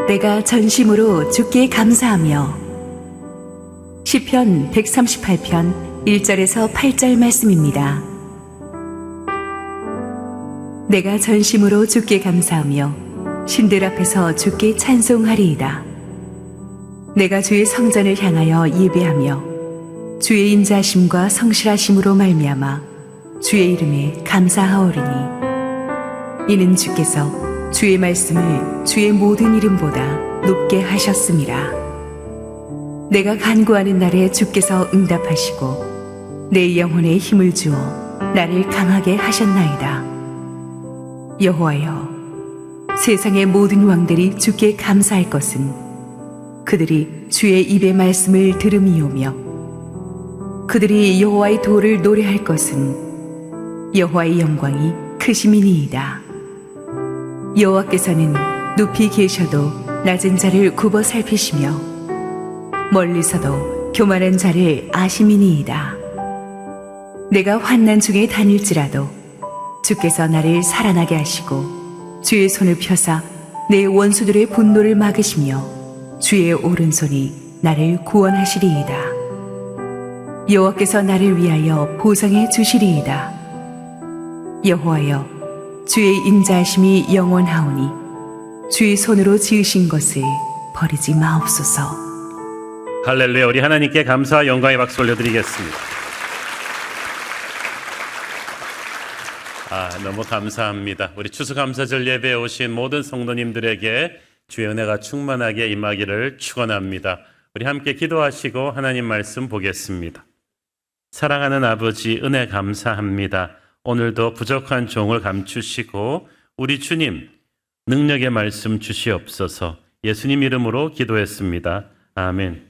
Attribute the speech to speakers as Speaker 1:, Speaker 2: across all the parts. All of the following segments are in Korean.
Speaker 1: 내가 전심으로 주께 감사하며. 시편 138편 1절에서 8절 말씀입니다. 내가 전심으로 주께 감사하며 신들 앞에서 주께 찬송하리이다. 내가 주의 성전을 향하여 예배하며 주의 인자하심과 성실하심으로 말미암아 주의 이름에 감사하오리니, 이는 주께서 주의 말씀을 주의 모든 이름보다 높게 하셨음이라. 내가 간구하는 날에 주께서 응답하시고 내 영혼에 힘을 주어 나를 강하게 하셨나이다. 여호와여, 세상의 모든 왕들이 주께 감사할 것은 그들이 주의 입의 말씀을 들음이오며, 그들이 여호와의 도를 노래할 것은 여호와의 영광이 크심이니이다. 여호와께서는 높이 계셔도 낮은 자를 굽어 살피시며 멀리서도 교만한 자를 아심이니이다. 내가 환난 중에 다닐지라도 주께서 나를 살아나게 하시고 주의 손을 펴사 내 원수들의 분노를 막으시며 주의 오른손이 나를 구원하시리이다. 여호와께서 나를 위하여 보상해 주시리이다. 여호와여, 주의 인자하심이 영원하오니 주의 손으로 지으신 것을 버리지 마옵소서.
Speaker 2: 할렐루야. 우리 하나님께 감사와 영광의 박수 올려드리겠습니다. 너무 감사합니다. 우리 추수감사절 예배에 오신 모든 성도님들에게 주의 은혜가 충만하게 임하기를 축원합니다. 우리 함께 기도하시고 하나님 말씀 보겠습니다. 사랑하는 아버지, 은혜 감사합니다. 오늘도 부족한 종을 감추시고 우리 주님 능력의 말씀 주시옵소서. 예수님 이름으로 기도했습니다. 아멘.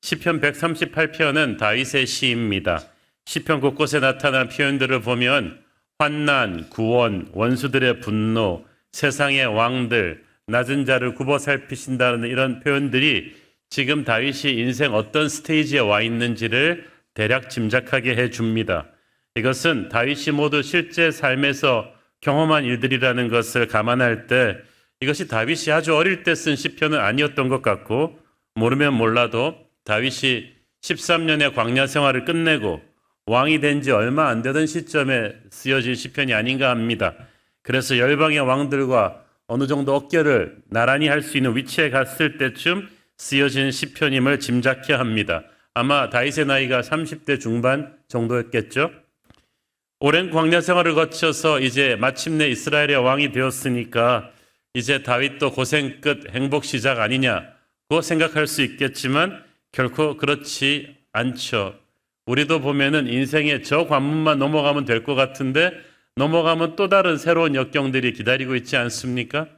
Speaker 2: 시편 138편은 다윗의 시입니다. 시편 곳곳에 나타난 표현들을 보면 환난, 구원, 원수들의 분노, 세상의 왕들, 낮은 자를 굽어 살피신다는 이런 표현들이 지금 다윗이 인생 어떤 스테이지에 와 있는지를 대략 짐작하게 해줍니다. 이것은 다윗이 모두 실제 삶에서 경험한 일들이라는 것을 감안할 때 이것이 다윗이 아주 어릴 때 쓴 시편은 아니었던 것 같고, 모르면 몰라도 다윗이 13년의 광야 생활을 끝내고 왕이 된 지 얼마 안 되던 시점에 쓰여진 시편이 아닌가 합니다. 그래서 열방의 왕들과 어느 정도 어깨를 나란히 할 수 있는 위치에 갔을 때쯤 쓰여진 시편임을 짐작해야 합니다. 아마 다윗의 나이가 30대 중반 정도였겠죠. 오랜 광야 생활을 거쳐서 이제 마침내 이스라엘의 왕이 되었으니까 이제 다윗도 고생 끝 행복 시작 아니냐고 생각할 수 있겠지만 결코 그렇지 않죠. 우리도 보면은 인생의 저 관문만 넘어가면 될 것 같은데 넘어가면 또 다른 새로운 역경들이 기다리고 있지 않습니까?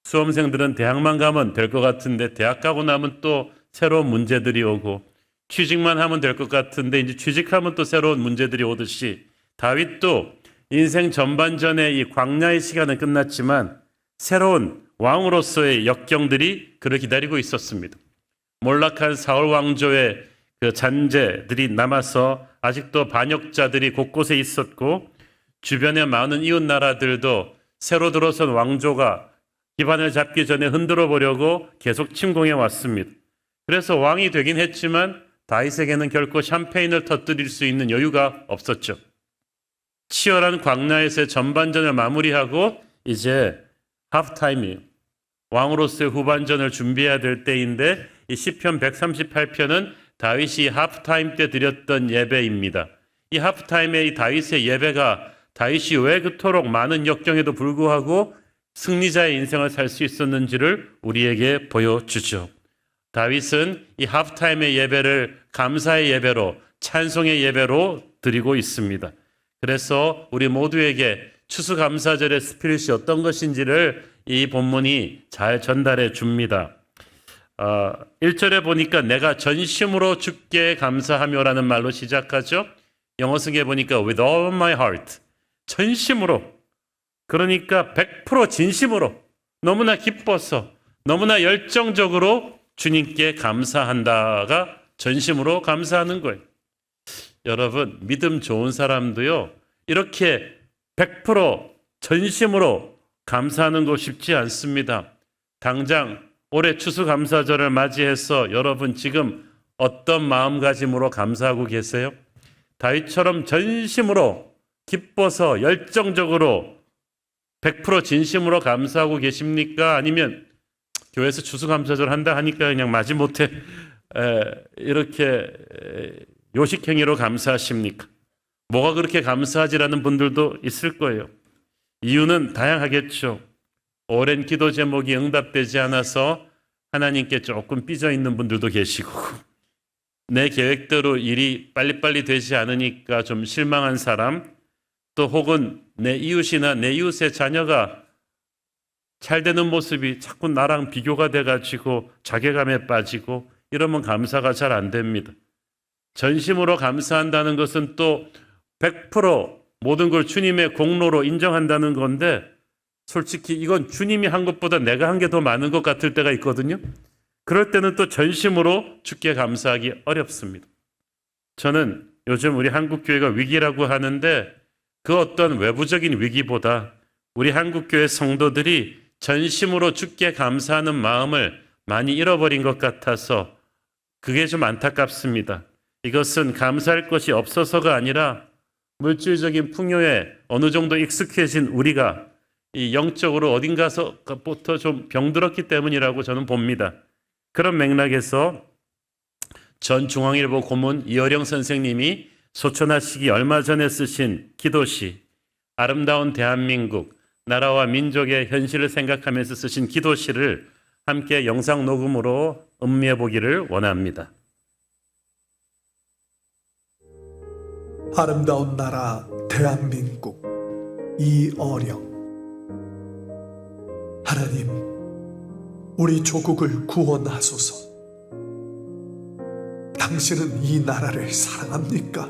Speaker 2: 수험생들은 대학만 가면 될 것 같은데 대학 가고 나면 또 새로운 문제들이 오고, 취직만 하면 될 것 같은데 이제 취직하면 또 새로운 문제들이 오듯이 다윗도 인생 전반전의 이 광야의 시간은 끝났지만 새로운 왕으로서의 역경들이 그를 기다리고 있었습니다. 몰락한 사울 왕조의 그 잔재들이 남아서 아직도 반역자들이 곳곳에 있었고, 주변의 많은 이웃 나라들도 새로 들어선 왕조가 기반을 잡기 전에 흔들어 보려고 계속 침공해 왔습니다. 그래서 왕이 되긴 했지만 다윗에게는 결코 샴페인을 터뜨릴 수 있는 여유가 없었죠. 치열한 광야에서의 전반전을 마무리하고 이제 하프타임이에요. 왕으로서의 후반전을 준비해야 될 때인데 이 시편 138편은 다윗이 하프타임 때 드렸던 예배입니다. 이 하프타임의 이 다윗의 예배가 다윗이 왜 그토록 많은 역경에도 불구하고 승리자의 인생을 살 수 있었는지를 우리에게 보여주죠. 다윗은 이 하프타임의 예배를 감사의 예배로, 찬송의 예배로 드리고 있습니다. 그래서 우리 모두에게 추수감사절의 스피릿이 어떤 것인지를 이 본문이 잘 전달해 줍니다. 1절에 보니까 내가 전심으로 주께 감사하며라는 말로 시작하죠. 영어 성경에 보니까 with all my heart, 전심으로, 그러니까 100% 진심으로, 너무나 기뻐서, 너무나 열정적으로 주님께 감사한다가 전심으로 감사하는 거예요. 여러분, 믿음 좋은 사람도요, 이렇게 100% 전심으로 감사하는 거 쉽지 않습니다. 당장 올해 추수감사절을 맞이해서 여러분 지금 어떤 마음가짐으로 감사하고 계세요? 다윗처럼 전심으로 기뻐서 열정적으로 100% 진심으로 감사하고 계십니까? 아니면 교회에서 추수감사절 한다 하니까 그냥 마지못해 이렇게 요식행위로 감사하십니까? 뭐가 그렇게 감사하지라는 분들도 있을 거예요. 이유는 다양하겠죠. 오랜 기도 제목이 응답되지 않아서 하나님께 조금 삐져 있는 분들도 계시고, 내 계획대로 일이 빨리빨리 되지 않으니까 좀 실망한 사람, 또 혹은 내 이웃이나 내 이웃의 자녀가 잘 되는 모습이 자꾸 나랑 비교가 돼가지고 자괴감에 빠지고 이러면 감사가 잘 안 됩니다. 전심으로 감사한다는 것은 또 100% 모든 걸 주님의 공로로 인정한다는 건데, 솔직히 이건 주님이 한 것보다 내가 한 게 더 많은 것 같을 때가 있거든요. 그럴 때는 또 전심으로 주께 감사하기 어렵습니다. 저는 요즘 우리 한국교회가 위기라고 하는데, 그 어떤 외부적인 위기보다 우리 한국교회 성도들이 전심으로 주께 감사하는 마음을 많이 잃어버린 것 같아서 그게 좀 안타깝습니다. 이것은 감사할 것이 없어서가 아니라 물질적인 풍요에 어느 정도 익숙해진 우리가 이 영적으로 어딘가서부터 좀 병들었기 때문이라고 저는 봅니다. 그런 맥락에서 전 중앙일보 고문 이어령 선생님이 소천하시기 얼마 전에 쓰신 기도시, 아름다운 대한민국, 나라와 민족의 현실을 생각하면서 쓰신 기도시를 함께 영상 녹음으로 음미해 보기를 원합니다.
Speaker 3: 아름다운 나라 대한민국, 이어령. 하나님, 우리 조국을 구원하소서. 당신은 이 나라를 사랑합니까?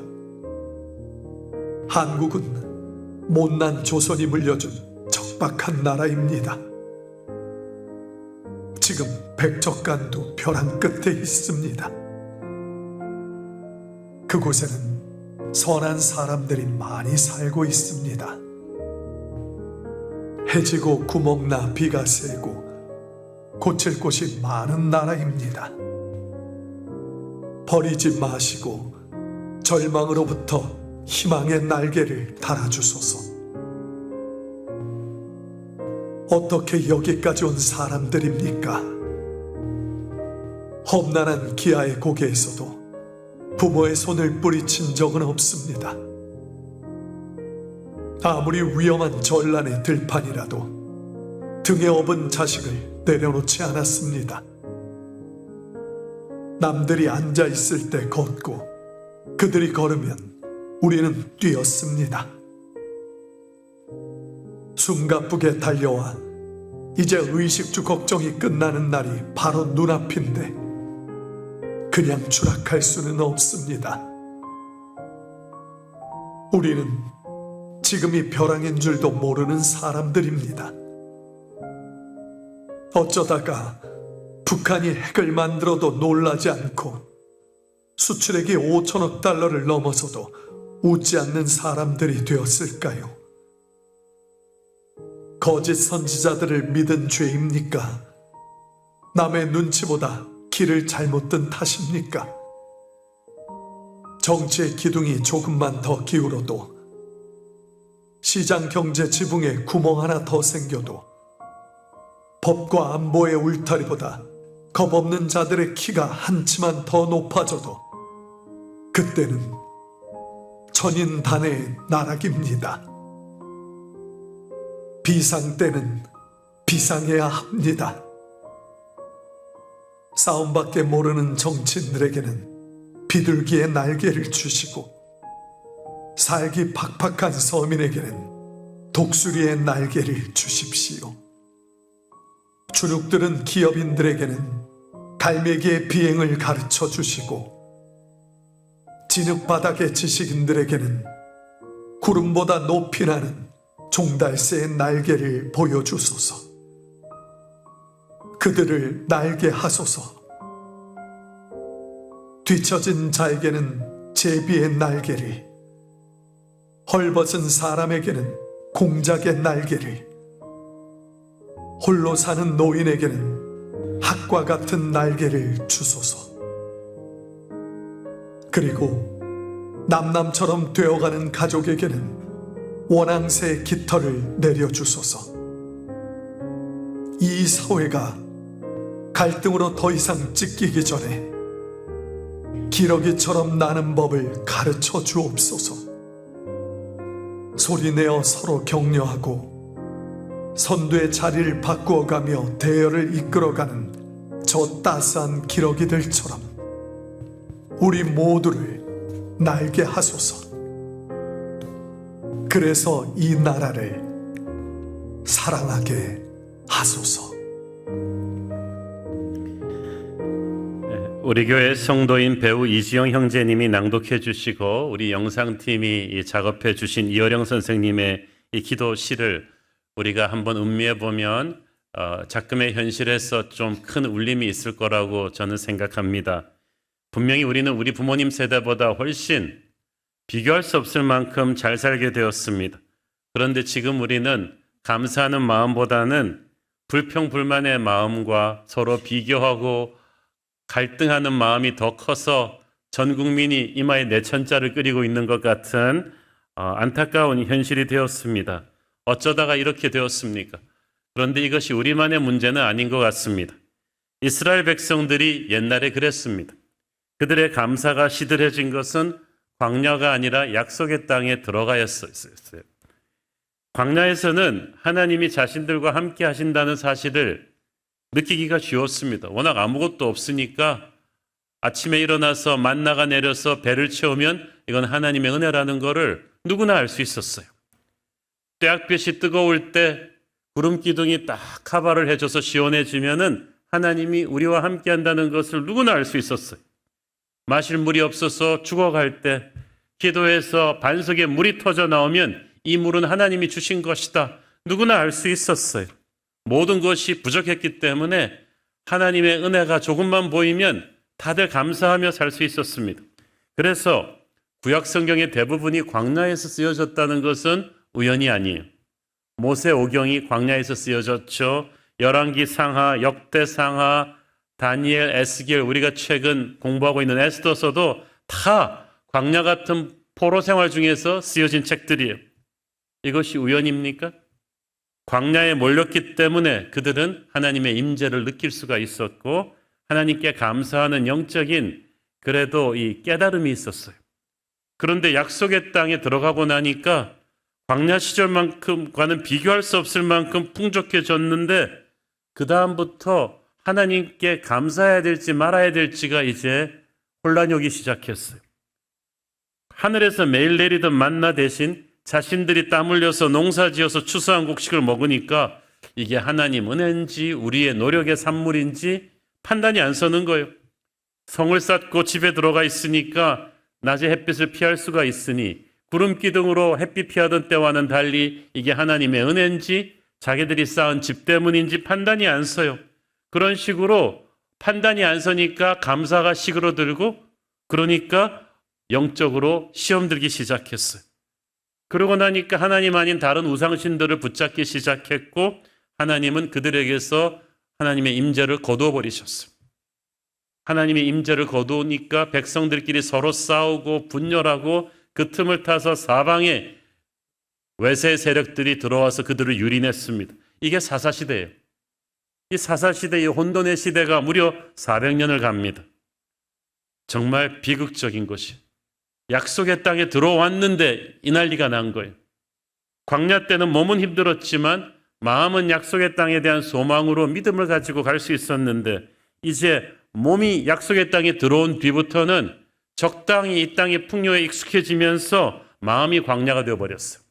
Speaker 3: 한국은 못난 조선이 물려준 적박한 나라입니다. 지금 백척간도 벼랑 끝에 있습니다. 그곳에는 선한 사람들이 많이 살고 있습니다. 해지고 구멍나 비가 새고 고칠 곳이 많은 나라입니다. 버리지 마시고 절망으로부터 희망의 날개를 달아주소서. 어떻게 여기까지 온 사람들입니까? 험난한 기아의 고개에서도 부모의 손을 뿌리친 적은 없습니다. 아무리 위험한 전란의 들판이라도 등에 업은 자식을 내려놓지 않았습니다. 남들이 앉아있을 때 걷고 그들이 걸으면 우리는 뛰었습니다. 숨가쁘게 달려와 이제 의식주 걱정이 끝나는 날이 바로 눈앞인데 그냥 추락할 수는 없습니다. 우리는 지금이 벼랑인 줄도 모르는 사람들입니다. 어쩌다가 북한이 핵을 만들어도 놀라지 않고 수출액이 5천억 달러를 넘어서도 웃지 않는 사람들이 되었을까요? 거짓 선지자들을 믿은 죄입니까? 남의 눈치보다 길을 잘못 든 탓입니까? 정치의 기둥이 조금만 더 기울어도, 시장 경제 지붕에 구멍 하나 더 생겨도, 법과 안보의 울타리보다 겁없는 자들의 키가 한치만 더 높아져도 그때는 천인단의 나락입니다. 비상 때는 비상해야 합니다. 싸움밖에 모르는 정치인들에게는 비둘기의 날개를 주시고, 살기 팍팍한 서민에게는 독수리의 날개를 주십시오. 주눅들은 기업인들에게는 갈매기의 비행을 가르쳐 주시고, 진흙바닥의 지식인들에게는 구름보다 높이 나는 종달새의 날개를 보여주소서. 그들을 날게 하소서. 뒤처진 자에게는 제비의 날개를, 헐벗은 사람에게는 공작의 날개를, 홀로 사는 노인에게는 학과 같은 날개를 주소서. 그리고 남남처럼 되어가는 가족에게는 원앙새 깃털을 내려주소서. 이 사회가 갈등으로 더 이상 찢기기 전에 기러기처럼 나는 법을 가르쳐 주옵소서. 소리내어 서로 격려하고 선두의 자리를 바꾸어가며 대열을 이끌어가는 저 따스한 기러기들처럼 우리 모두를 날게 하소서. 그래서 이 나라를 사랑하게 하소서.
Speaker 2: 우리 교회 성도인 배우 이지영 형제님이 낭독해 주시고 우리 영상팀이 작업해 주신 이어령 선생님의 이 기도 시를 우리가 한번 음미해 보면 작금의 현실에서 좀 큰 울림이 있을 거라고 저는 생각합니다. 분명히 우리는 우리 부모님 세대보다 훨씬 비교할 수 없을 만큼 잘 살게 되었습니다. 그런데 지금 우리는 감사하는 마음보다는 불평불만의 마음과 서로 비교하고 갈등하는 마음이 더 커서 전 국민이 이마에 내천자를 끓이고 있는 것 같은 안타까운 현실이 되었습니다. 어쩌다가 이렇게 되었습니까? 그런데 이것이 우리만의 문제는 아닌 것 같습니다. 이스라엘 백성들이 옛날에 그랬습니다. 그들의 감사가 시들해진 것은 광야가 아니라 약속의 땅에 들어가였어요. 광야에서는 하나님이 자신들과 함께 하신다는 사실을 느끼기가 쉬웠습니다. 워낙 아무것도 없으니까 아침에 일어나서 만나가 내려서 배를 채우면 이건 하나님의 은혜라는 것을 누구나 알 수 있었어요. 떼약볕이 뜨거울 때 구름 기둥이 딱 카바를 해줘서 시원해지면은 하나님이 우리와 함께 한다는 것을 누구나 알 수 있었어요. 마실 물이 없어서 죽어갈 때 기도해서 반석에 물이 터져 나오면 이 물은 하나님이 주신 것이다. 누구나 알 수 있었어요. 모든 것이 부족했기 때문에 하나님의 은혜가 조금만 보이면 다들 감사하며 살 수 있었습니다. 그래서 구약 성경의 대부분이 광야에서 쓰여졌다는 것은 우연이 아니에요. 모세오경이 광야에서 쓰여졌죠. 열왕기 상하, 역대 상하, 다니엘, 에스겔, 우리가 최근 공부하고 있는 에스더서도 다 광야 같은 포로 생활 중에서 쓰여진 책들이에요. 이것이 우연입니까? 광야에 몰렸기 때문에 그들은 하나님의 임재를 느낄 수가 있었고 하나님께 감사하는 영적인 그래도 이 깨달음이 있었어요. 그런데 약속의 땅에 들어가고 나니까 광야 시절만큼과는 비교할 수 없을 만큼 풍족해졌는데 그 다음부터 하나님께 감사해야 될지 말아야 될지가 이제 혼란이 오기 시작했어요. 하늘에서 매일 내리던 만나 대신 자신들이 땀 흘려서 농사지어서 추수한 곡식을 먹으니까 이게 하나님 은혜인지 우리의 노력의 산물인지 판단이 안 서는 거예요. 성을 쌓고 집에 들어가 있으니까 낮에 햇빛을 피할 수가 있으니 구름 기둥으로 햇빛 피하던 때와는 달리 이게 하나님의 은혜인지 자기들이 쌓은 집 때문인지 판단이 안 서요. 그런 식으로 판단이 안 서니까 감사가 시그러들고 그러니까 영적으로 시험 들기 시작했어요. 그러고 나니까 하나님 아닌 다른 우상신들을 붙잡기 시작했고 하나님은 그들에게서 하나님의 임재를 거두어 버리셨어요. 하나님의 임재를 거두니까 백성들끼리 서로 싸우고 분열하고 그 틈을 타서 사방에 외세 세력들이 들어와서 그들을 유린했습니다. 이게 사사시대예요. 이 사사시대의 혼돈의 시대가 무려 400년을 갑니다. 정말 비극적인 것이 약속의 땅에 들어왔는데 이 난리가 난 거예요. 광야 때는 몸은 힘들었지만 마음은 약속의 땅에 대한 소망으로 믿음을 가지고 갈 수 있었는데 이제 몸이 약속의 땅에 들어온 뒤부터는 적당히 이 땅의 풍요에 익숙해지면서 마음이 광야가 되어버렸어요.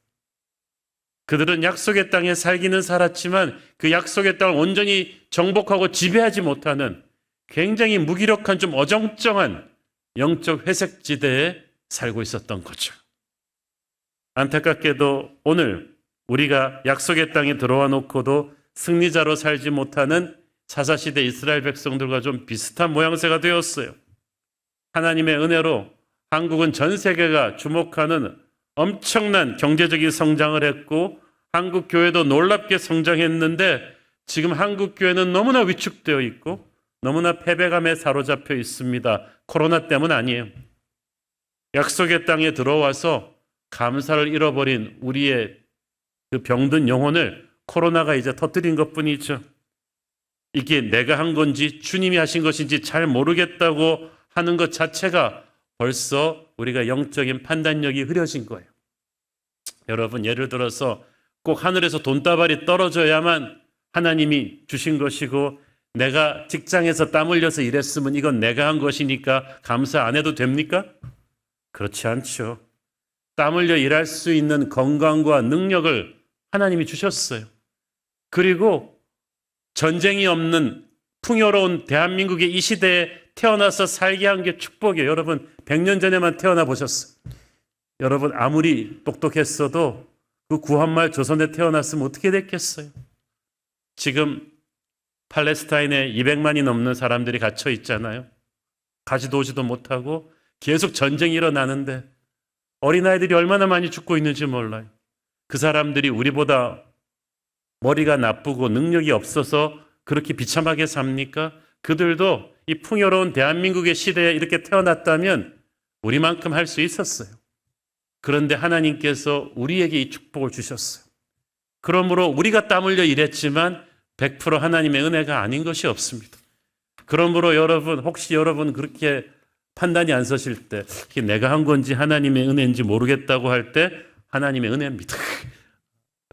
Speaker 2: 그들은 약속의 땅에 살기는 살았지만 그 약속의 땅을 온전히 정복하고 지배하지 못하는 굉장히 무기력한 좀 어정쩡한 영적 회색지대에 살고 있었던 거죠. 안타깝게도 오늘 우리가 약속의 땅에 들어와 놓고도 승리자로 살지 못하는 사사시대 이스라엘 백성들과 좀 비슷한 모양새가 되었어요. 하나님의 은혜로 한국은 전 세계가 주목하는 엄청난 경제적인 성장을 했고 한국 교회도 놀랍게 성장했는데 지금 한국 교회는 너무나 위축되어 있고 너무나 패배감에 사로잡혀 있습니다. 코로나 때문 아니에요. 약속의 땅에 들어와서 감사를 잃어버린 우리의 그 병든 영혼을 코로나가 이제 터뜨린 것뿐이죠. 이게 내가 한 건지 주님이 하신 것인지 잘 모르겠다고 하는 것 자체가 벌써 우리가 영적인 판단력이 흐려진 거예요. 여러분, 예를 들어서 꼭 하늘에서 돈다발이 떨어져야만 하나님이 주신 것이고 내가 직장에서 땀 흘려서 일했으면 이건 내가 한 것이니까 감사 안 해도 됩니까? 그렇지 않죠. 땀 흘려 일할 수 있는 건강과 능력을 하나님이 주셨어요. 그리고 전쟁이 없는 풍요로운 대한민국의 이 시대에 태어나서 살게 한 게 축복이에요. 여러분, 100년 전에만 태어나 보셨어요. 여러분, 아무리 똑똑했어도 그 구한말 조선에 태어났으면 어떻게 됐겠어요? 지금 팔레스타인에 200만이 넘는 사람들이 갇혀 있잖아요. 가지도 오지도 못하고 계속 전쟁이 일어나는데 어린아이들이 얼마나 많이 죽고 있는지 몰라요. 그 사람들이 우리보다 머리가 나쁘고 능력이 없어서 그렇게 비참하게 삽니까? 그들도 이 풍요로운 대한민국의 시대에 이렇게 태어났다면 우리만큼 할 수 있었어요. 그런데 하나님께서 우리에게 이 축복을 주셨어요. 그러므로 우리가 땀 흘려 일했지만 100% 하나님의 은혜가 아닌 것이 없습니다. 그러므로 여러분, 혹시 여러분 그렇게 판단이 안 서실 때 이게 내가 한 건지 하나님의 은혜인지 모르겠다고 할 때 하나님의 은혜입니다.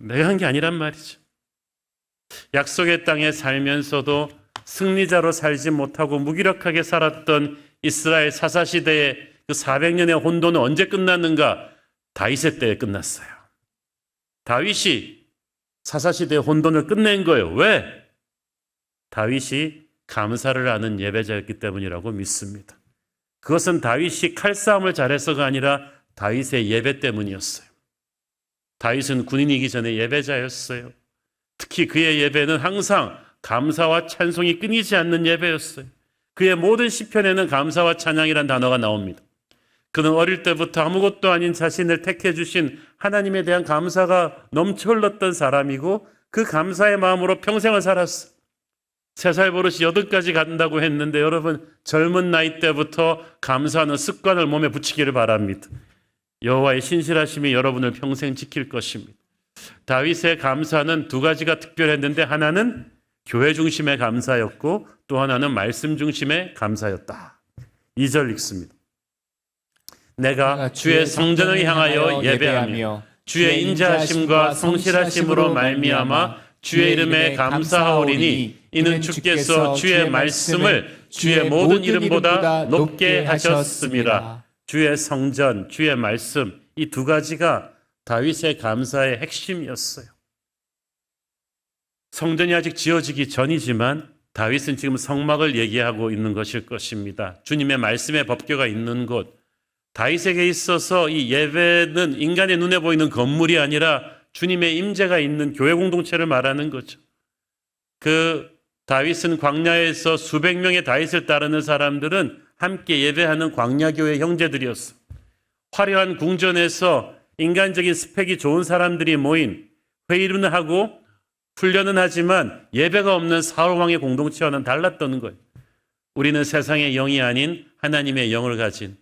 Speaker 2: 내가 한 게 아니란 말이죠. 약속의 땅에 살면서도 승리자로 살지 못하고 무기력하게 살았던 이스라엘 사사시대의 그 400년의 혼돈은 언제 끝났는가? 다윗의 때에 끝났어요. 다윗이 사사시대의 혼돈을 끝낸 거예요. 왜? 다윗이 감사를 하는 예배자였기 때문이라고 믿습니다. 그것은 다윗이 칼싸움을 잘해서가 아니라 다윗의 예배 때문이었어요. 다윗은 군인이기 전에 예배자였어요. 특히 그의 예배는 항상 감사와 찬송이 끊이지 않는 예배였어요. 그의 모든 시편에는 감사와 찬양이란 단어가 나옵니다. 그는 어릴 때부터 아무것도 아닌 자신을 택해 주신 하나님에 대한 감사가 넘쳐 흘렀던 사람이고 그 감사의 마음으로 평생을 살았어요. 3살 버릇이 8까지 간다고 했는데 여러분, 젊은 나이 때부터 감사하는 습관을 몸에 붙이기를 바랍니다. 여호와의 신실하심이 여러분을 평생 지킬 것입니다. 다윗의 감사는 2가지가 특별했는데 하나는 교회 중심의 감사였고 또 하나는 말씀 중심의 감사였다. 2절 읽습니다. 내가 주의 성전을 향하여 예배하며 주의 인자하심과 성실하심으로 말미암아 주의 이름에 감사하오리니 이는 주께서 주의 말씀을 주의 모든 이름보다 높게 하셨습니다. 주의 성전, 주의 말씀, 이 2가지가 다윗의 감사의 핵심이었어요. 성전이 아직 지어지기 전이지만 다윗은 지금 성막을 얘기하고 있는 것일 것입니다. 주님의 말씀의 법궤가 있는 곳. 다윗에게 있어서 이 예배는 인간의 눈에 보이는 건물이 아니라 주님의 임재가 있는 교회 공동체를 말하는 거죠. 그 다윗은 광야에서 수백 명의 다윗을 따르는 사람들은 함께 예배하는 광야교회 형제들이었어. 화려한 궁전에서 인간적인 스펙이 좋은 사람들이 모인, 회의는 하고 훈련은 하지만 예배가 없는 사울왕의 공동체와는 달랐던 거예요. 우리는 세상의 영이 아닌 하나님의 영을 가진,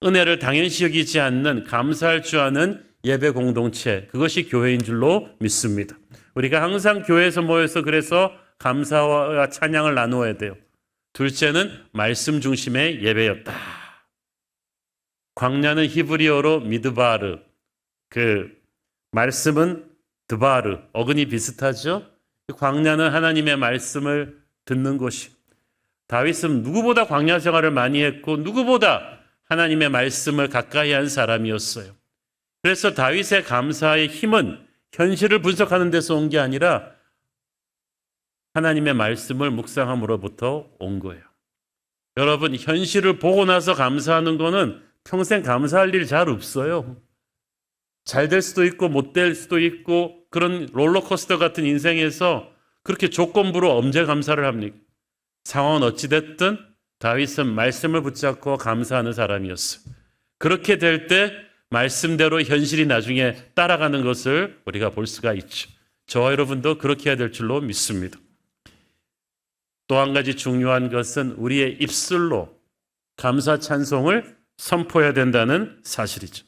Speaker 2: 은혜를 당연시 여기지 않는 감사할 줄 아는 예배 공동체, 그것이 교회인 줄로 믿습니다. 우리가 항상 교회에서 모여서 그래서 감사와 찬양을 나누어야 돼요. 둘째는 말씀 중심의 예배였다. 광야는 히브리어로 미드바르, 그 말씀은 드바르, 어근이 비슷하죠? 광야는 하나님의 말씀을 듣는 곳이. 다윗은 누구보다 광야 생활을 많이 했고 누구보다 하나님의 말씀을 가까이 한 사람이었어요. 그래서 다윗의 감사의 힘은 현실을 분석하는 데서 온 게 아니라 하나님의 말씀을 묵상함으로부터 온 거예요. 여러분, 현실을 보고 나서 감사하는 거는 평생 감사할 일 잘 없어요. 잘 될 수도 있고 못 될 수도 있고 그런 롤러코스터 같은 인생에서 그렇게 조건부로 언제 감사를 합니까? 상황은 어찌됐든 다윗은 말씀을 붙잡고 감사하는 사람이었어요. 그렇게 될 때 말씀대로 현실이 나중에 따라가는 것을 우리가 볼 수가 있죠. 저와 여러분도 그렇게 해야 될 줄로 믿습니다. 또 한 가지 중요한 것은 우리의 입술로 감사 찬송을 선포해야 된다는 사실이죠.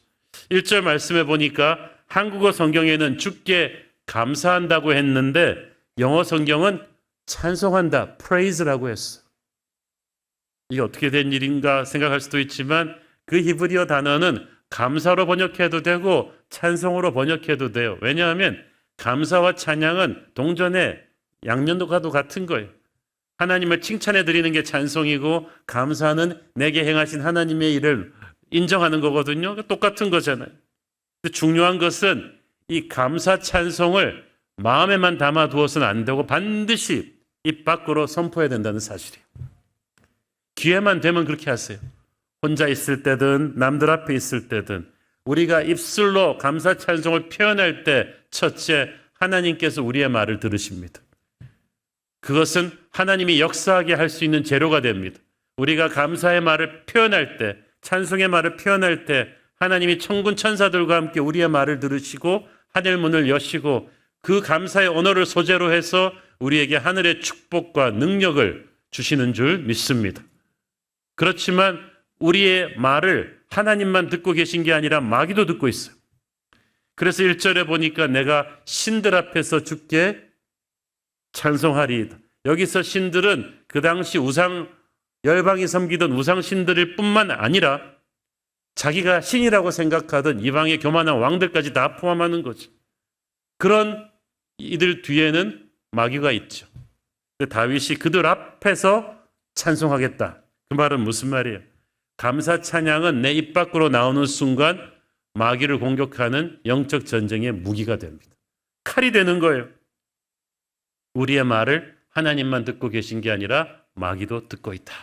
Speaker 2: 1절 말씀해 보니까 한국어 성경에는 주께 감사한다고 했는데 영어 성경은 찬송한다, praise라고 했어. 이게 어떻게 된 일인가 생각할 수도 있지만 그 히브리어 단어는 감사로 번역해도 되고 찬송으로 번역해도 돼요. 왜냐하면 감사와 찬양은 동전의 양면도가도 같은 거예요. 하나님을 칭찬해 드리는 게 찬송이고 감사는 내게 행하신 하나님의 일을 인정하는 거거든요. 똑같은 거잖아요. 근데 중요한 것은 이 감사 찬송을 마음에만 담아 두어서는 안 되고 반드시 입 밖으로 선포해야 된다는 사실이에요. 기회만 되면 그렇게 하세요. 혼자 있을 때든 남들 앞에 있을 때든 우리가 입술로 감사 찬송을 표현할 때 첫째, 하나님께서 우리의 말을 들으십니다. 그것은 하나님이 역사하게 할 수 있는 재료가 됩니다. 우리가 감사의 말을 표현할 때, 찬송의 말을 표현할 때 하나님이 천군 천사들과 함께 우리의 말을 들으시고 하늘 문을 여시고 그 감사의 언어를 소재로 해서 우리에게 하늘의 축복과 능력을 주시는 줄 믿습니다. 그렇지만 우리의 말을 하나님만 듣고 계신 게 아니라 마귀도 듣고 있어요. 그래서 1절에 보니까 내가 신들 앞에서 주께 찬송하리이다. 여기서 신들은 그 당시 열방이 섬기던 우상신들일 뿐만 아니라 자기가 신이라고 생각하던 이방의 교만한 왕들까지 다 포함하는 거죠. 그런 이들 뒤에는 마귀가 있죠. 다윗이 그들 앞에서 찬송하겠다. 그 말은 무슨 말이에요? 감사 찬양은 내 입 밖으로 나오는 순간 마귀를 공격하는 영적 전쟁의 무기가 됩니다. 칼이 되는 거예요. 우리의 말을 하나님만 듣고 계신 게 아니라 마귀도 듣고 있다.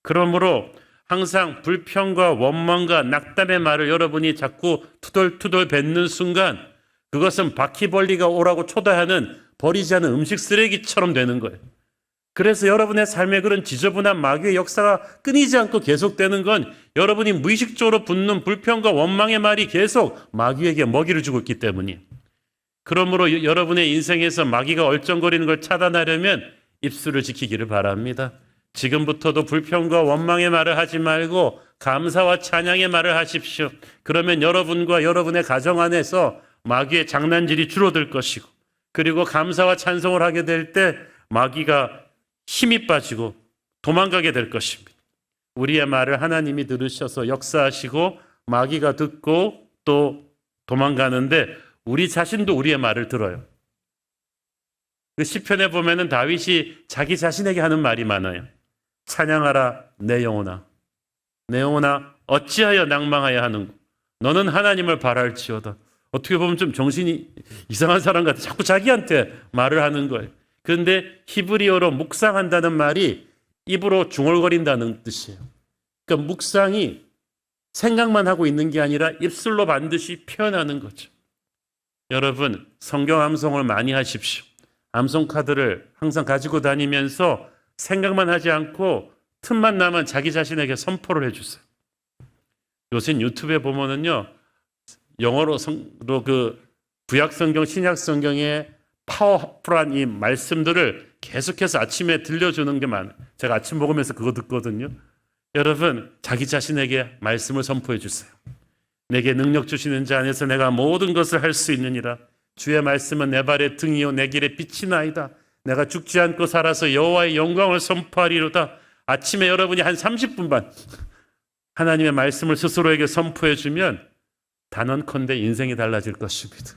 Speaker 2: 그러므로 항상 불평과 원망과 낙담의 말을 여러분이 자꾸 투덜투덜 뱉는 순간 그것은 바퀴벌레가 오라고 초대하는 버리지 않은 음식 쓰레기처럼 되는 거예요. 그래서 여러분의 삶에 그런 지저분한 마귀의 역사가 끊이지 않고 계속되는 건 여러분이 무의식적으로 붙는 불평과 원망의 말이 계속 마귀에게 먹이를 주고 있기 때문이에요. 그러므로 여러분의 인생에서 마귀가 얼쩡거리는 걸 차단하려면 입술을 지키기를 바랍니다. 지금부터도 불평과 원망의 말을 하지 말고 감사와 찬양의 말을 하십시오. 그러면 여러분과 여러분의 가정 안에서 마귀의 장난질이 줄어들 것이고 그리고 감사와 찬송을 하게 될 때 마귀가 힘이 빠지고 도망가게 될 것입니다. 우리의 말을 하나님이 들으셔서 역사하시고 마귀가 듣고 또 도망가는데 우리 자신도 우리의 말을 들어요. 그 시편에 보면은 다윗이 자기 자신에게 하는 말이 많아요. 찬양하라 내 영혼아, 내 영혼아 어찌하여 낭망하여 하는고 너는 하나님을 바랄지어다. 어떻게 보면 좀 정신이 이상한 사람 같아. 자꾸 자기한테 말을 하는 거예요. 그런데 히브리어로 묵상한다는 말이 입으로 중얼거린다는 뜻이에요. 그러니까 묵상이 생각만 하고 있는 게 아니라 입술로 반드시 표현하는 거죠. 여러분 성경 암송을 많이 하십시오. 암송 카드를 항상 가지고 다니면서 생각만 하지 않고 틈만 나면 자기 자신에게 선포를 해주세요. 요새 유튜브에 보면은요 영어로 그 구약 성경, 신약 성경의 파워풀한 이 말씀들을 계속해서 아침에 들려주는 게 많아요. 제가 아침 먹으면서 그거 듣거든요. 여러분 자기 자신에게 말씀을 선포해 주세요. 내게 능력 주시는 자 안에서 내가 모든 것을 할 수 있느니라. 주의 말씀은 내 발의 등이요 내 길의 빛이나이다. 내가 죽지 않고 살아서 여호와의 영광을 선포하리로다. 아침에 여러분이 한 30분만 하나님의 말씀을 스스로에게 선포해 주면 단언컨대 인생이 달라질 것입니다.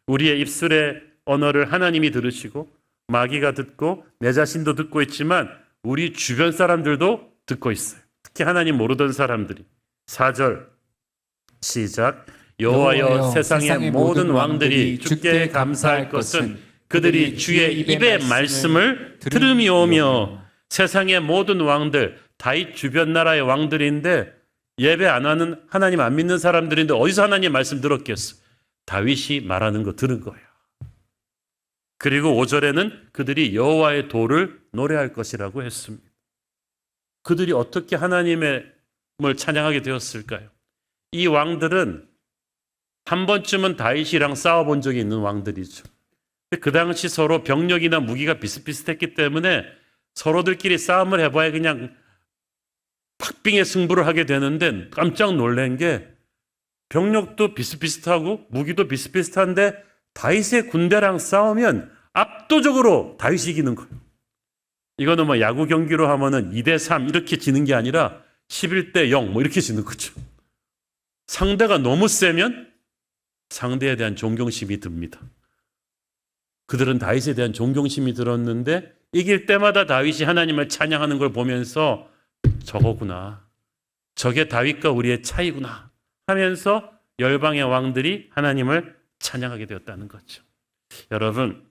Speaker 2: 우리의 입술의 언어를 하나님이 들으시고 마귀가 듣고 내 자신도 듣고 있지만 우리 주변 사람들도 듣고 있어요. 특히 하나님 모르던 사람들이. 4절 시작. 여호와여 세상의 모든 왕들이 주께 감사할 것은 그들이 주의 입의 말씀을 들음이오며. 세상의 모든 왕들, 다윗 주변 나라의 왕들인데 예배 안 하는 하나님 안 믿는 사람들인데 어디서 하나님 말씀 들었겠어? 다윗이 말하는 거 들은 거예요. 그리고 5절에는 그들이 여호와의 도를 노래할 것이라고 했습니다. 그들이 어떻게 하나님을 찬양하게 되었을까요? 이 왕들은 한 번쯤은 다윗이랑 싸워본 적이 있는 왕들이죠. 그 당시 서로 병력이나 무기가 비슷비슷했기 때문에 서로들끼리 싸움을 해봐야 그냥 박빙의 승부를 하게 되는데 깜짝 놀란 게 병력도 비슷비슷하고 무기도 비슷비슷한데 다윗의 군대랑 싸우면 압도적으로 다윗이 이기는 거예요. 이거는 뭐 야구 경기로 하면은 2대3 이렇게 지는 게 아니라 11대0 뭐 이렇게 지는 거죠. 상대가 너무 세면 상대에 대한 존경심이 듭니다. 그들은 다윗에 대한 존경심이 들었는데 이길 때마다 다윗이 하나님을 찬양하는 걸 보면서 저거구나. 저게 다윗과 우리의 차이구나 하면서 열방의 왕들이 하나님을 찬양하게 되었다는 거죠. 여러분,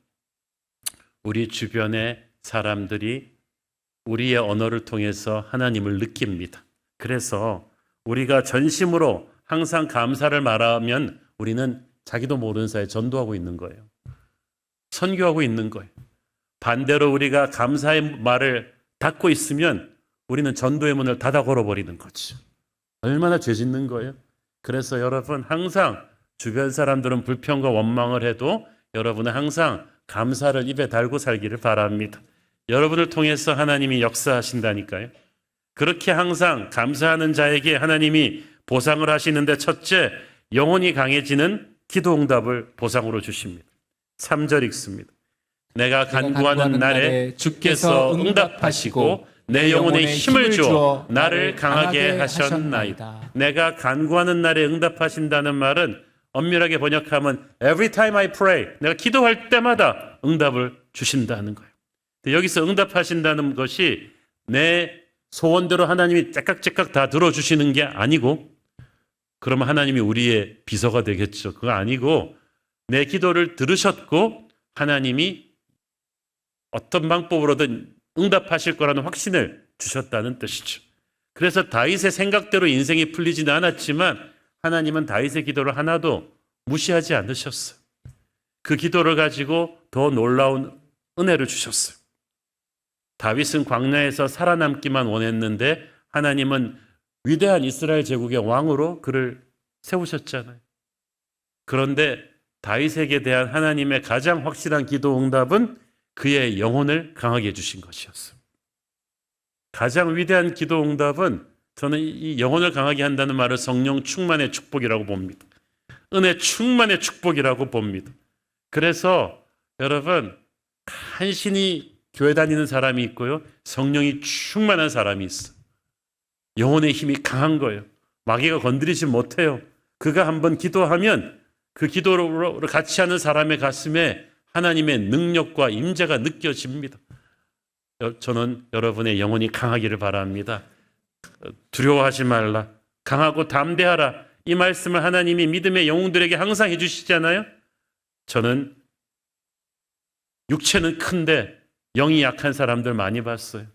Speaker 2: 우리 주변의 사람들이 우리의 언어를 통해서 하나님을 느낍니다. 그래서 우리가 전심으로 항상 감사를 말하면 우리는 자기도 모르는 사이에 전도하고 있는 거예요. 선교하고 있는 거예요. 반대로 우리가 감사의 말을 닫고 있으면 우리는 전도의 문을 닫아 걸어버리는 거죠. 얼마나 죄 짓는 거예요. 그래서 여러분 항상 주변 사람들은 불평과 원망을 해도 여러분은 항상 감사를 입에 달고 살기를 바랍니다. 여러분을 통해서 하나님이 역사하신다니까요. 그렇게 항상 감사하는 자에게 하나님이 보상을 하시는데 첫째, 영혼이 강해지는 기도 응답을 보상으로 주십니다. 3절 읽습니다. 내가 간구하는 날에 주께서 응답하시고 내 영혼에 힘을 주어 나를 강하게 하셨나이다. 내가 간구하는 날에 응답하신다는 말은 엄밀하게 번역하면 Every time I pray, 내가 기도할 때마다 응답을 주신다는 거예요. 여기서 응답하신다는 것이 내 소원대로 하나님이 째깍째깍 다 들어주시는 게 아니고, 그러면 하나님이 우리의 비서가 되겠죠. 그거 아니고 내 기도를 들으셨고 하나님이 어떤 방법으로든 응답하실 거라는 확신을 주셨다는 뜻이죠. 그래서 다윗의 생각대로 인생이 풀리지는 않았지만 하나님은 다윗의 기도를 하나도 무시하지 않으셨어요. 그 기도를 가지고 더 놀라운 은혜를 주셨어요. 다윗은 광야에서 살아남기만 원했는데 하나님은 위대한 이스라엘 제국의 왕으로 그를 세우셨잖아요. 그런데 다윗에게 대한 하나님의 가장 확실한 기도 응답은 그의 영혼을 강하게 해주신 것이었어요. 가장 위대한 기도 응답은 저는 이 영혼을 강하게 한다는 말을 성령 충만의 축복이라고 봅니다. 은혜 충만의 축복이라고 봅니다. 그래서 여러분 간신히 교회 다니는 사람이 있고요. 성령이 충만한 사람이 있어요. 영혼의 힘이 강한 거예요. 마귀가 건드리지 못해요. 그가 한번 기도하면 그 기도를 같이 하는 사람의 가슴에 하나님의 능력과 임재가 느껴집니다. 저는 여러분의 영혼이 강하기를 바랍니다. 두려워하지 말라. 강하고 담대하라. 이 말씀을 하나님이 믿음의 영웅들에게 항상 해주시잖아요. 저는 육체는 큰데 영이 약한 사람들 많이 봤어요.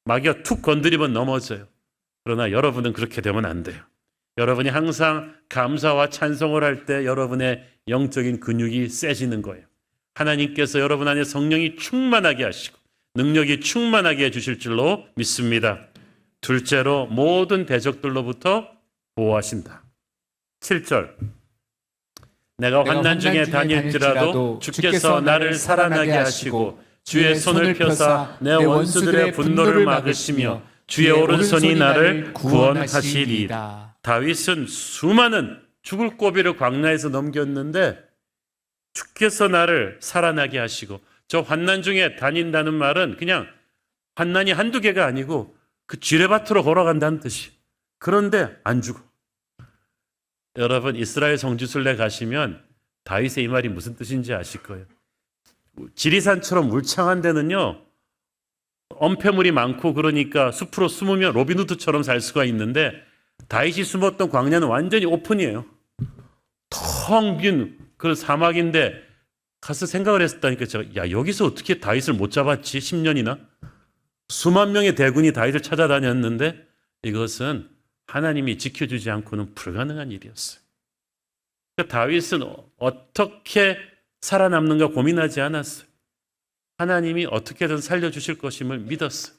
Speaker 2: 마귀가 툭 건드리면 넘어져요. 그러나 여러분은 그렇게 되면 안 돼요. 여러분이 항상 감사와 찬송을 할 때 여러분의 영적인 근육이 세지는 거예요. 하나님께서 여러분 안에 성령이 충만하게 하시고 능력이 충만하게 해주실 줄로 믿습니다. 둘째로 모든 대적들로부터 보호하신다. 7절 내가 환난 중에 다닐지라도 주께서 나를 살아나게 하시고 주의 손을 펴사 내 원수들의 분노를 막으시며 주의 오른손이 나를 구원하시리이다. 다윗은 수많은 죽을 고비를 광야에서 넘겼는데 주께서 나를 살아나게 하시고, 저 환난 중에 다닌다는 말은 그냥 환난이 한두 개가 아니고 그 지뢰밭으로 걸어간다는 뜻이에요. 그런데 안 죽어. 여러분 이스라엘 성지순례 가시면 다윗의 이 말이 무슨 뜻인지 아실 거예요. 지리산처럼 울창한 데는요 엄폐물이 많고 그러니까 숲으로 숨으면 로빈후드처럼 살 수가 있는데 다윗이 숨었던 광야는 완전히 오픈이에요. 텅 빈 그 사막인데 가서 생각을 했다니까 제가 야 여기서 어떻게 다윗을 못 잡았지 10년이나 수만 명의 대군이 다윗을 찾아다녔는데 이것은 하나님이 지켜주지 않고는 불가능한 일이었어요. 그러니까 다윗은 어떻게 살아남는가 고민하지 않았어요. 하나님이 어떻게든 살려주실 것임을 믿었어요.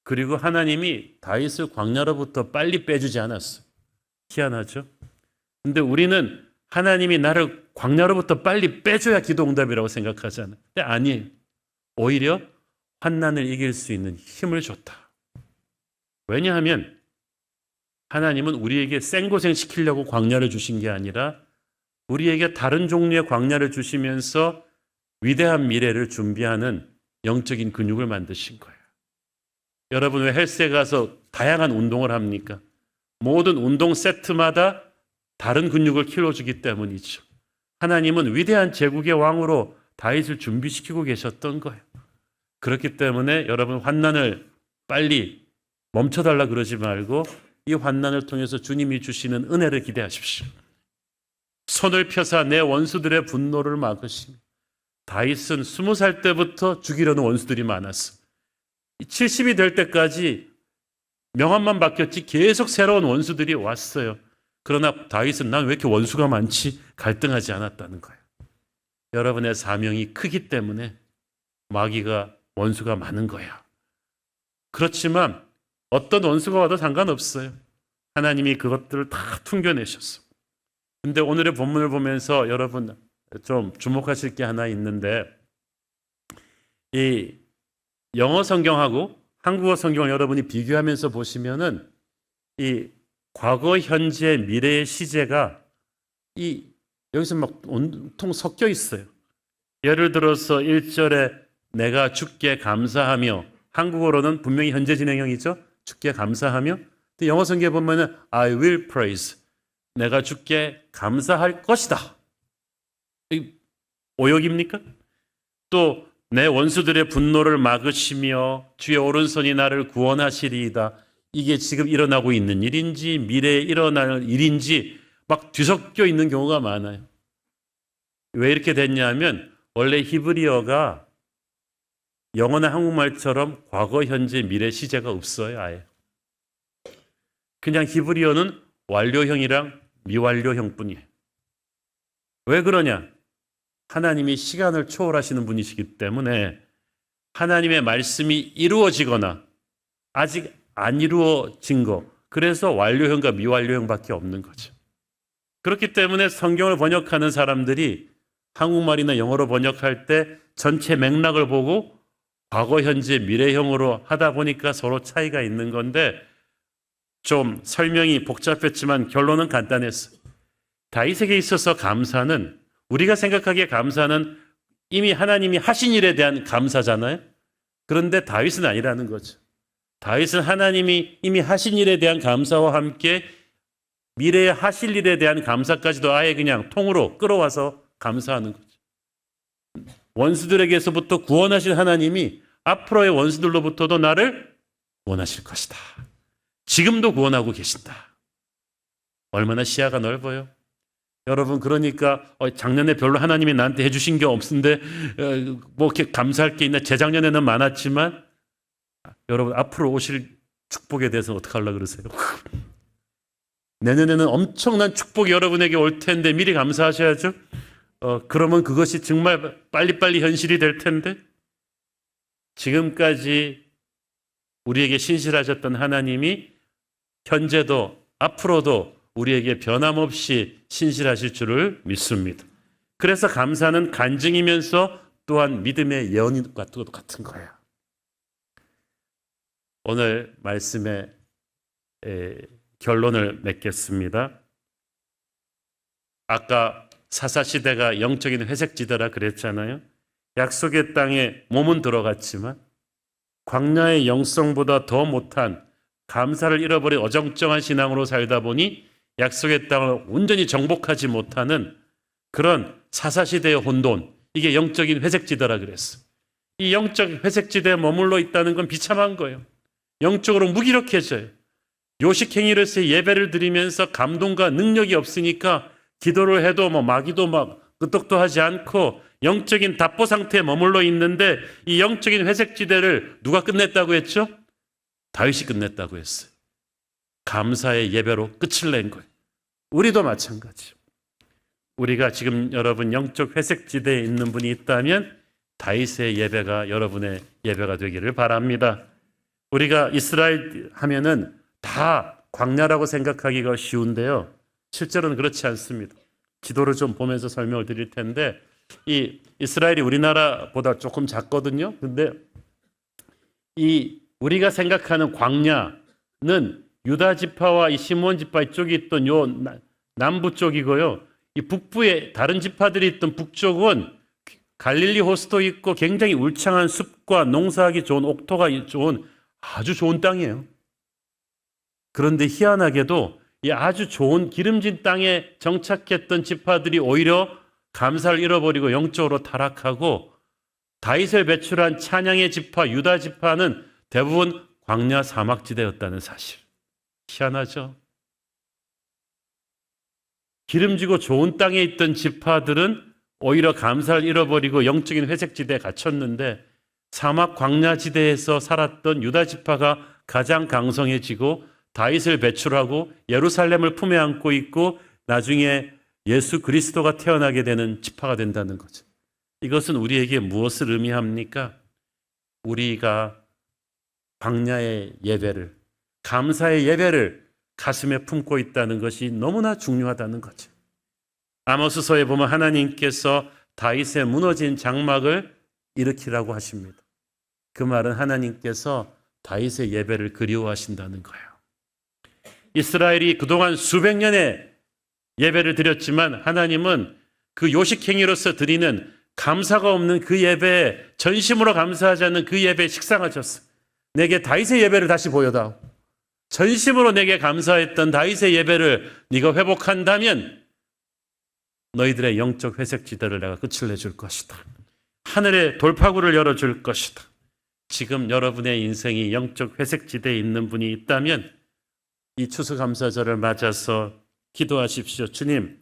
Speaker 2: 그리고 하나님이 다윗을 광야로부터 빨리 빼주지 않았어요. 희한하죠? 근데 우리는 하나님이 나를 광야로부터 빨리 빼줘야 기도 응답이라고 생각하잖아요. 근데 아니에요. 오히려 환난을 이길 수 있는 힘을 줬다. 왜냐하면 하나님은 우리에게 생고생 시키려고 광야를 주신 게 아니라 우리에게 다른 종류의 광야를 주시면서 위대한 미래를 준비하는 영적인 근육을 만드신 거예요. 여러분 왜 헬스에 가서 다양한 운동을 합니까? 모든 운동 세트마다 다른 근육을 키워주기 때문이죠. 하나님은 위대한 제국의 왕으로 다윗을 준비시키고 계셨던 거예요. 그렇기 때문에 여러분 환난을 빨리 멈춰달라 그러지 말고 이 환난을 통해서 주님이 주시는 은혜를 기대하십시오. 손을 펴사 내 원수들의 분노를 막으시며 다윗은 20살 때부터 죽이려는 원수들이 많았어. 70이 될 때까지 명함만 바뀌었지 계속 새로운 원수들이 왔어요. 그러나 다윗은 난 왜 이렇게 원수가 많지? 갈등하지 않았다는 거예요. 여러분의 사명이 크기 때문에 마귀가 원수가 많은 거야. 그렇지만 어떤 원수가 와도 상관없어요. 하나님이 그것들을 다 퉁겨내셨어. 근데 오늘의 본문을 보면서 여러분 좀 주목하실 게 하나 있는데 이 영어 성경하고 한국어 성경을 여러분이 비교하면서 보시면은 이 과거, 현재, 미래의 시제가 이 여기서 막 온통 섞여 있어요. 예를 들어서 1절에 내가 주께 감사하며 한국어로는 분명히 현재 진행형이죠. 주께 감사하며. 근데 영어 성경에 보면은 I will praise. 내가 주께 감사할 것이다. 오역입니까? 또 내 원수들의 분노를 막으시며 주의 오른손이 나를 구원하시리이다. 이게 지금 일어나고 있는 일인지 미래에 일어날 일인지 막 뒤섞여 있는 경우가 많아요. 왜 이렇게 됐냐면 원래 히브리어가 영어나 한국말처럼 과거, 현재, 미래 시제가 없어요. 아예. 그냥 히브리어는 완료형이랑 미완료형뿐이에요. 왜 그러냐? 하나님이 시간을 초월하시는 분이시기 때문에 하나님의 말씀이 이루어지거나 아직 안 이루어진 거, 그래서 완료형과 미완료형밖에 없는 거죠. 그렇기 때문에 성경을 번역하는 사람들이 한국말이나 영어로 번역할 때 전체 맥락을 보고 과거, 현재, 미래형으로 하다 보니까 서로 차이가 있는 건데 좀 설명이 복잡했지만 결론은 간단했어요. 다윗에게 있어서 감사는 우리가 생각하기에 감사는 이미 하나님이 하신 일에 대한 감사잖아요. 그런데 다윗은 아니라는 거죠. 다윗은 하나님이 이미 하신 일에 대한 감사와 함께 미래에 하실 일에 대한 감사까지도 아예 그냥 통으로 끌어와서 감사하는 거죠. 원수들에게서부터 구원하신 하나님이 앞으로의 원수들로부터도 나를 구원하실 것이다. 지금도 구원하고 계신다. 얼마나 시야가 넓어요. 여러분 그러니까 작년에 별로 하나님이 나한테 해주신 게 없는데 뭐 이렇게 감사할 게 있나? 재작년에는 많았지만 여러분 앞으로 오실 축복에 대해서 어떻게 하려고 그러세요? 내년에는 엄청난 축복이 여러분에게 올 텐데 미리 감사하셔야죠. 그러면 그것이 정말 빨리빨리 현실이 될 텐데 지금까지 우리에게 신실하셨던 하나님이 현재도 앞으로도 우리에게 변함없이 신실하실 줄을 믿습니다. 그래서 감사는 간증이면서 또한 믿음의 예언과 같은 거예요. 오늘 말씀의 결론을 맺겠습니다. 아까 사사시대가 영적인 회색지대라 그랬잖아요. 약속의 땅에 몸은 들어갔지만 광야의 영성보다 더 못한 감사를 잃어버린 어정쩡한 신앙으로 살다 보니 약속의 땅을 온전히 정복하지 못하는 그런 사사시대의 혼돈, 이게 영적인 회색지대라 그랬어. 이 영적 회색지대에 머물러 있다는 건 비참한 거예요. 영적으로 무기력해져요. 요식행위로서의 예배를 드리면서 감동과 능력이 없으니까 기도를 해도 마귀도 끄떡도 하지 않고 영적인 답보 상태에 머물러 있는데 이 영적인 회색지대를 누가 끝냈다고 했죠? 다윗이 끝냈다고 했어요. 감사의 예배로 끝을 낸 거예요. 우리도 마찬가지요. 우리가 지금 여러분 영적 회색지대에 있는 분이 있다면 다윗의 예배가 여러분의 예배가 되기를 바랍니다. 우리가 이스라엘 하면은 다 광야라고 생각하기가 쉬운데요. 실제로는 그렇지 않습니다. 지도를 좀 보면서 설명을 드릴 텐데, 이 이스라엘이 우리나라보다 조금 작거든요. 근데 이 우리가 생각하는 광야는 유다 지파와 이 시므온 지파 이쪽이 있던 요 남부 쪽이고요. 이 북부에 다른 지파들이 있던 북쪽은 갈릴리 호수도 있고 굉장히 울창한 숲과 농사하기 좋은 옥토가 좋은 아주 좋은 땅이에요. 그런데 희한하게도 이 아주 좋은 기름진 땅에 정착했던 지파들이 오히려 감사를 잃어버리고 영적으로 타락하고, 다윗을 배출한 찬양의 지파 유다 지파는 대부분 광야 사막지대였다는 사실. 희한하죠? 기름지고 좋은 땅에 있던 지파들은 오히려 감사를 잃어버리고 영적인 회색지대에 갇혔는데, 사막 광야지대에서 살았던 유다 지파가 가장 강성해지고 다윗을 배출하고 예루살렘을 품에 안고 있고 나중에 예수 그리스도가 태어나게 되는 지파가 된다는 거죠. 이것은 우리에게 무엇을 의미합니까? 우리가 광야의 예배를, 감사의 예배를 가슴에 품고 있다는 것이 너무나 중요하다는 거죠. 아모스서에 보면 하나님께서 다윗의 무너진 장막을 일으키라고 하십니다. 그 말은 하나님께서 다윗의 예배를 그리워하신다는 거예요. 이스라엘이 그동안 수백 년의 예배를 드렸지만 하나님은 그 요식행위로서 드리는 감사가 없는 그 예배에, 전심으로 감사하지 않는 그 예배에 식상하셨어. 내게 다윗의 예배를 다시 보여다오. 전심으로 내게 감사했던 다윗의 예배를 네가 회복한다면 너희들의 영적 회색지대를 내가 끝을 내줄 것이다. 하늘의 돌파구를 열어줄 것이다. 지금 여러분의 인생이 영적 회색지대에 있는 분이 있다면 이 추수감사절을 맞아서 기도하십시오. 주님,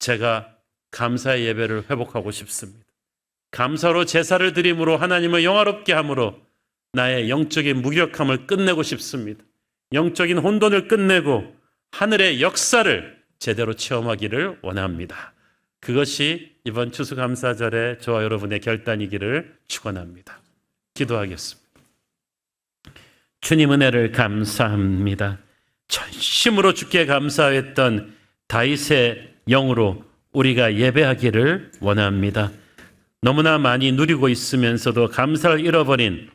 Speaker 2: 제가 감사의 예배를 회복하고 싶습니다. 감사로 제사를 드림으로 하나님을 영화롭게 함으로 나의 영적인 무기력함을 끝내고 싶습니다. 영적인 혼돈을 끝내고 하늘의 역사를 제대로 체험하기를 원합니다. 그것이 이번 추수감사절에 저와 여러분의 결단이기를 축원합니다. 기도하겠습니다. 주님 은혜를 감사합니다. 전심으로 주께 감사했던 다윗의 영으로 우리가 예배하기를 원합니다. 너무나 많이 누리고 있으면서도 감사를 잃어버린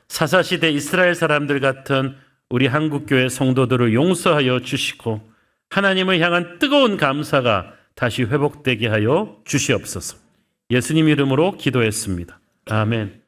Speaker 2: 사사시대 이스라엘 사람들 같은 우리 한국교회 성도들을 용서하여 주시고 하나님을 향한 뜨거운 감사가 다시 회복되게 하여 주시옵소서. 예수님 이름으로 기도했습니다. 아멘.